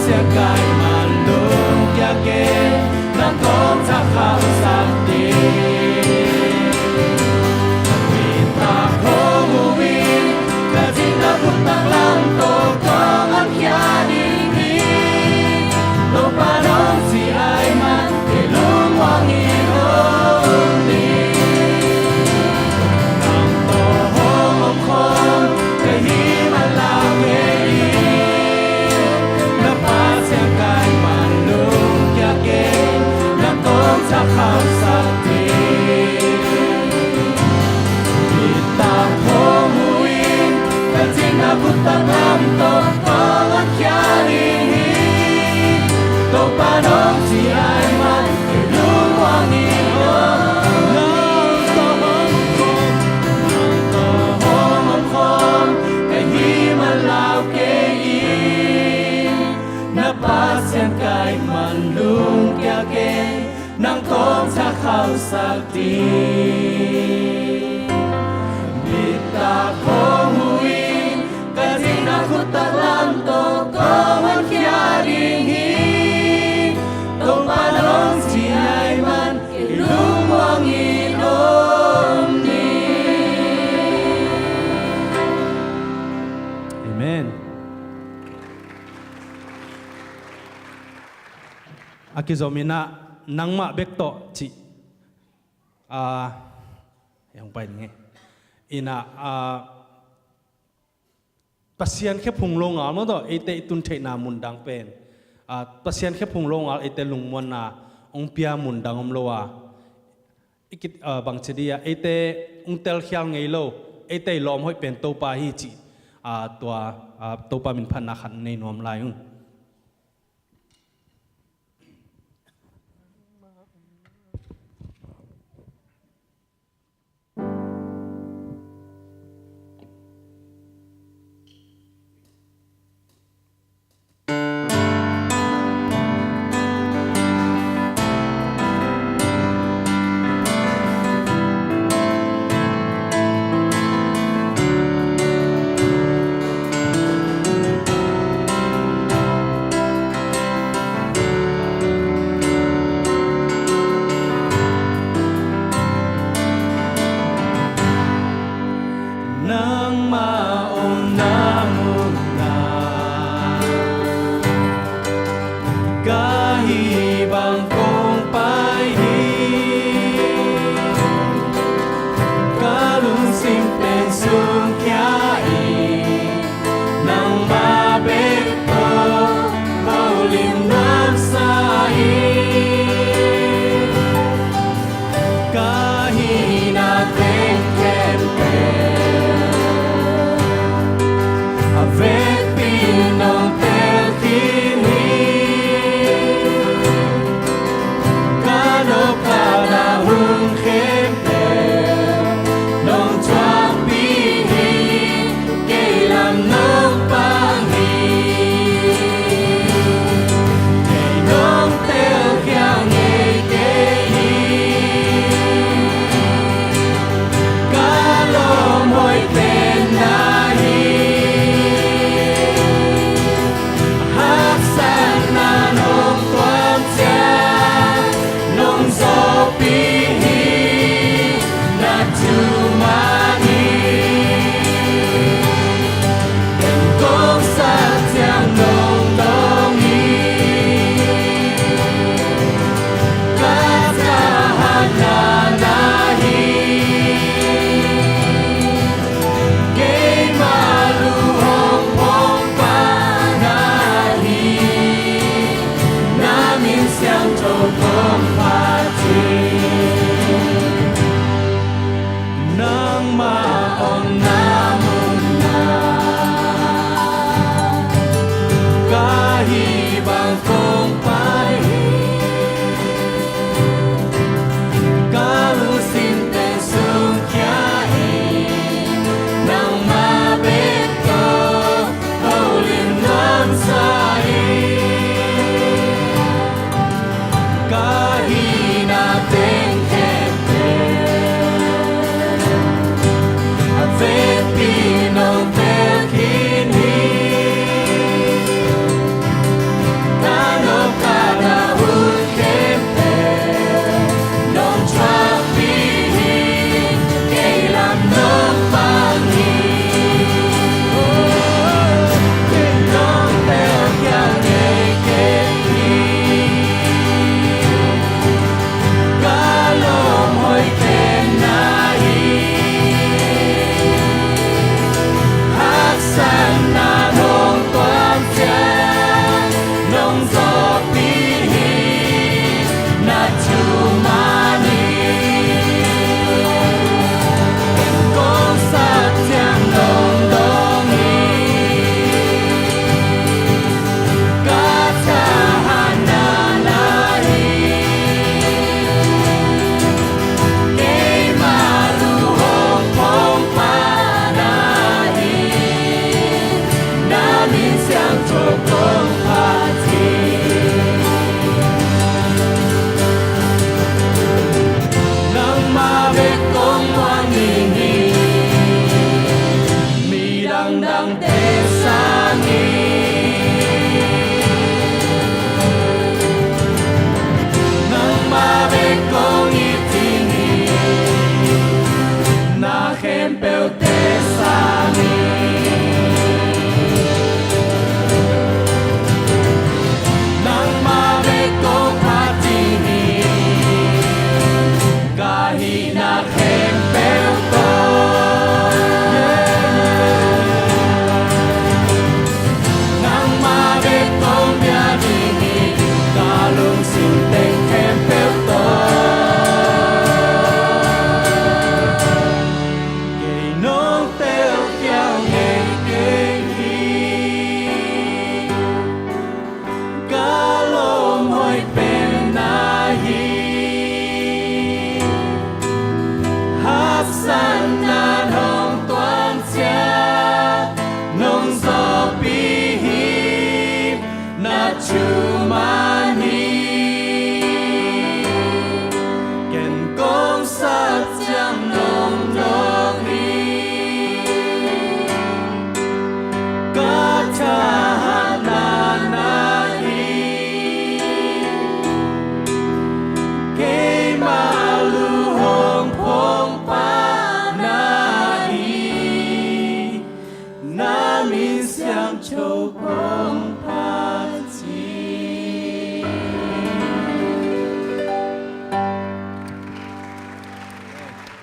sia kai malung ya ke na kom sa khao sakti ta ko wi ka jin na put tak lam to kong an kya di ni to pa nong si ai man ke lung wang i hong ni nang to hong khom ke hi man lao ke na pa sia kai man lung ya ke na kom sa khao sakti na putak lam to kong an kya ri to pa nong si ai man ke lung wang i hong khom ke hi man lao ke i na pa sian kai man lung kya ke nang kong sa khao sakti ta kong hui kutak lam to kong an kya ring hi to pa nong si ai man ke lung wang i om ni. Amen. Akizomina nangma bekto chi yang pai nge ina pasien ke phung long al mo do ete tun thei na mun dang pen pasien ke phung long al ete lung mon na ong pia mun dang om lowa ikit bang chedia ete ung tel khyal ngei lo ete lom hoi pen to pa hi chi tua to pa min phan na khan nei nom lai un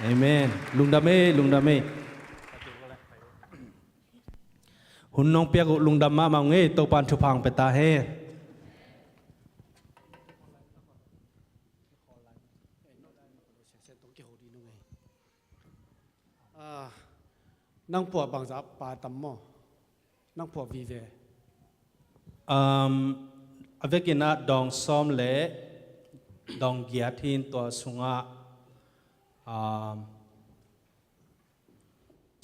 เอเมนลุงดาเม่หุ่นน้องเปียกลุงดำมาเงยตัวปานชุพังไปตาเฮนั่งปวดบางสับปาตัมโมนั่งปวดวีเวอเวกินะดองซ้อมเละดองเกียรตินตัวสุงะ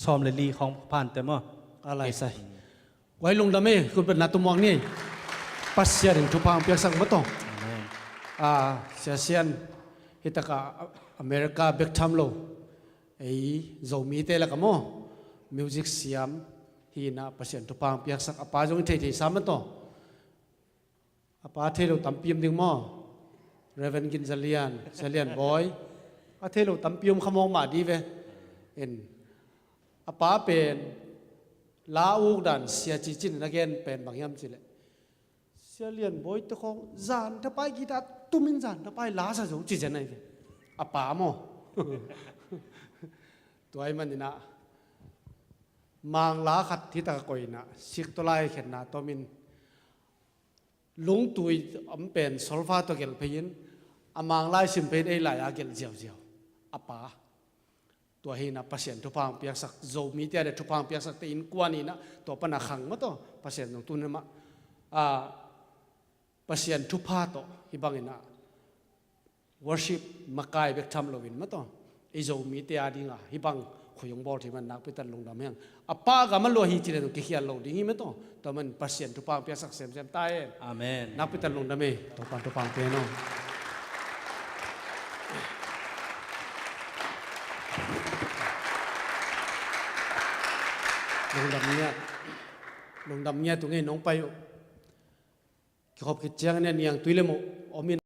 ซ้อมเลลีของผ่านเต็มอะไรใส่ไว้ลงดำเมคุณเป็นนักตุมองนี่ปัสเซียนทุพังเปียกสังมตองเซียนฮิตกาอเมริกาเบกทัมโลไอ้โจมีเตละกัมโมมิวสิกเสียมฮีน่าปัสเซียนทุพังเปียกสังอปาจงเทสามตองอปาเทโลตัมพิมดิงโมเรเวนกินเซเลียนบอยอาเทโลตัมพิมขโมงมาดีเวเอ็นอปาเป็นลาอูดันเสียจิจินนักเรียนเป็นบางยามสิเลยเสียเลียนบอยตะคงจานถ้าไปกีตาตุ้มินจานถ้าไปลาซะจูจิจันไหนเวอปาโมตัวไอ้มันนี่นะมังลาขัดที่ตะกอยนะสิกตัวไล่เข็นนะตัวมินลุงตุยอมเป็นโซลฟาตัวเกลพยินอามังไล่สิมเป็นไอ้ไหลอาเกลเจียวอปาตัวเฮนะพัศยันทุพังเปียกสักโจมีเตียเดทุพังเปียกสักตีนกวนนี่นะตัวปนักขังมาตัวพัศยันตรงตุนมาพัศยันทุพาตัวฮิบังอินะ worship มากายเบกทำโลวินมาตัวไอโจมีเตียดิ้งฮิบังขยงบอลที่มันนักพิจารณาลงดำเฮงอปากามันโลหิตจีเรนกิเฮียโลดิ้งฮิมาตัวมันพัศยันทุพังเปียกสักเซมตายอาเมนนักพิจารณาลงดำเฮตัวปันทุพังเปียโนลงดำเนี้ยตรงนี้น้องไปขอบคิดเจ้าเนี่ยยังตุยเลยโมอมิน